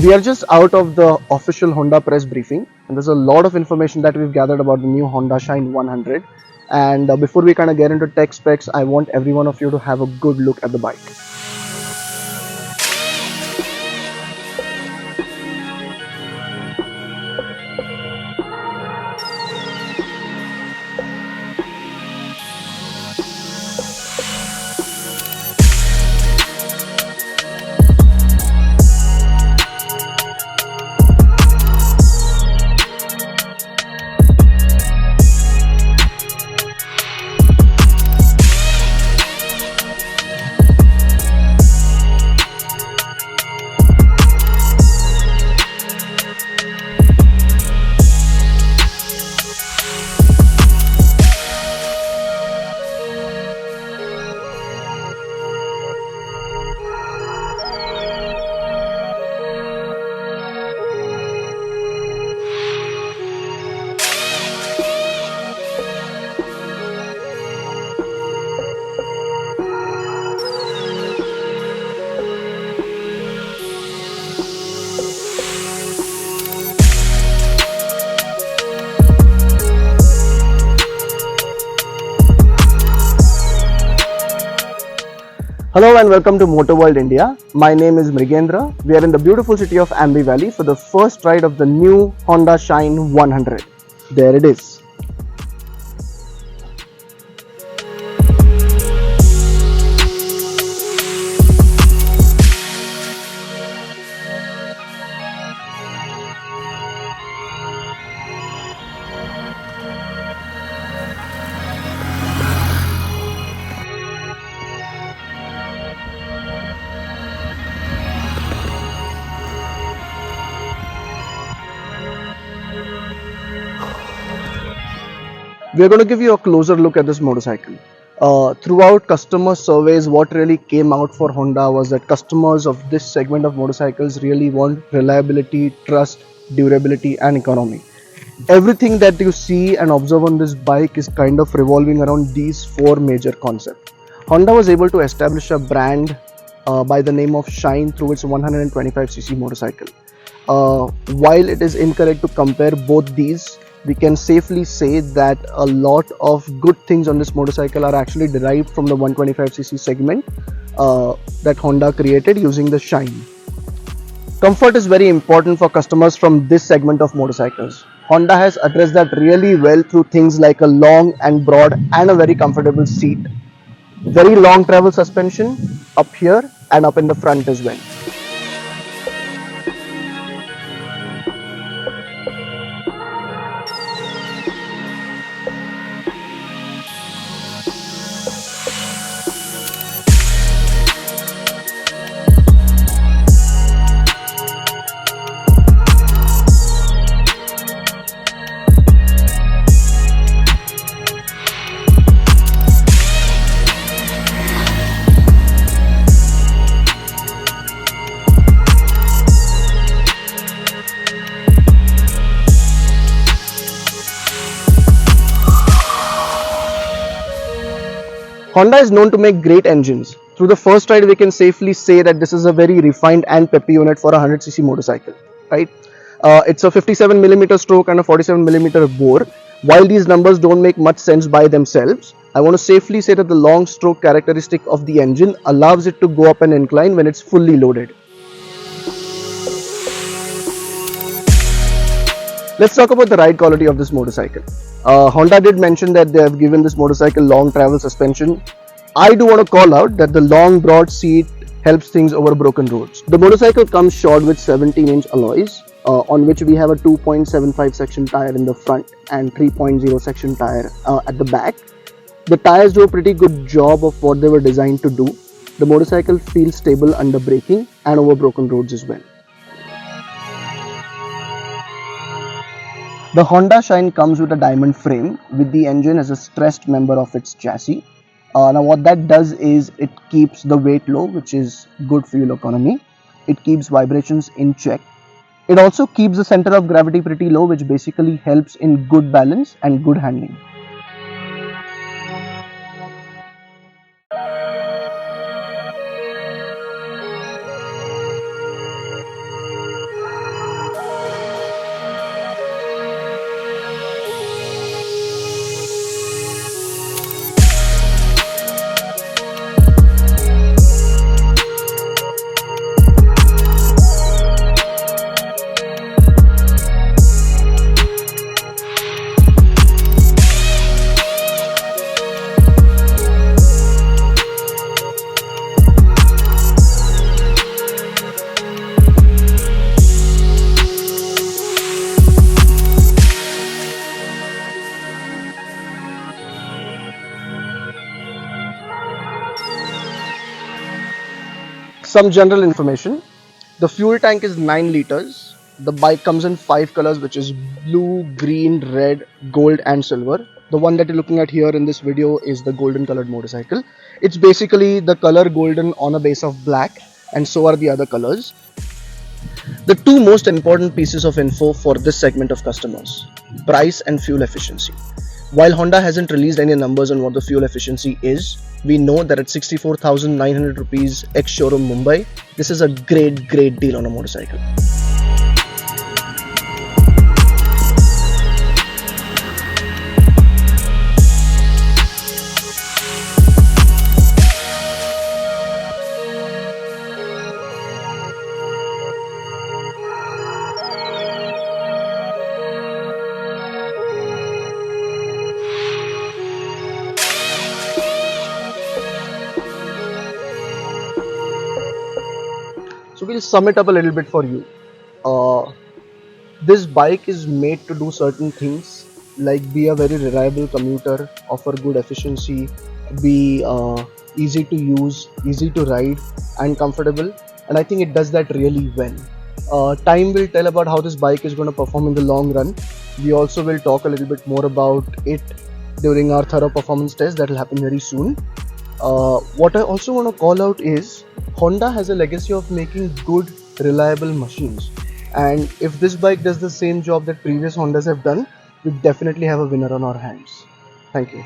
We are just out of the official Honda press briefing, and there's a lot of information that we've gathered about the new Honda Shine 100. And before we kind of get into tech specs, I want every one of you to have a good look at the bike. Hello and welcome to Motor World India. My name is Mrigendra. We are in the beautiful city of Ambi Valley for the first ride of the new Honda Shine 100. There it is. We're going to give you a closer look at this motorcycle. Throughout customer surveys, what really came out for Honda was that customers of this segment of motorcycles really want reliability, trust, durability, and economy. Everything that you see and observe on this bike is kind of revolving around these four major concepts. Honda was able to establish a brand by the name of Shine through its 125cc motorcycle. While it is incorrect to compare both these, we can safely say that a lot of good things on this motorcycle are actually derived from the 125cc segment that Honda created using the Shine. Comfort is very important for customers from this segment of motorcycles. Honda has addressed that really well through things like a long and broad and a very comfortable seat, very long travel suspension up here and up in the front as well. Honda is known to make great engines. Through the first ride, we can safely say that this is a very refined and peppy unit for a 100cc motorcycle, right? It's a 57mm stroke and a 47mm bore. While these numbers don't make much sense by themselves, I want to safely say that the long stroke characteristic of the engine allows it to go up an incline when it's fully loaded. Let's talk about the ride quality of this motorcycle. Honda did mention that they have given this motorcycle long travel suspension. I do want to call out that the long broad seat helps things over broken roads. The motorcycle comes shod with 17-inch alloys, on which we have a 2.75 section tire in the front and 3.0 section tire at the back. The tires do a pretty good job of what they were designed to do. The motorcycle feels stable under braking and over broken roads as well. The Honda Shine comes with a diamond frame with the engine as a stressed member of its chassis. Now what that does is it keeps the weight low, which is good fuel economy. It keeps vibrations in check. It also keeps the center of gravity pretty low, which basically helps in good balance and good handling. Some general information. The fuel tank is 9 liters. The bike comes in 5 colors, which is blue, green, red, gold and silver. The one that you're looking at here in this video is the golden colored motorcycle. It's basically the color golden on a base of black, and so are the other colors. The two most important pieces of info for this segment of customers: price and fuel efficiency. While Honda hasn't released any numbers on what the fuel efficiency is, we know that at 64,900 rupees ex showroom Mumbai, this is a great deal on a motorcycle. So we'll sum it up a little bit for you. This bike is made to do certain things, like be a very reliable commuter, offer good efficiency, be easy to use, easy to ride and comfortable, and I think it does that really well. Time will tell about how this bike is going to perform in the long run. We also will talk a little bit more about it during our thorough performance test that will happen very soon. What I also want to call out is Honda has a legacy of making good, reliable machines. And if this bike does the same job that previous Hondas have done, we definitely have a winner on our hands. Thank you.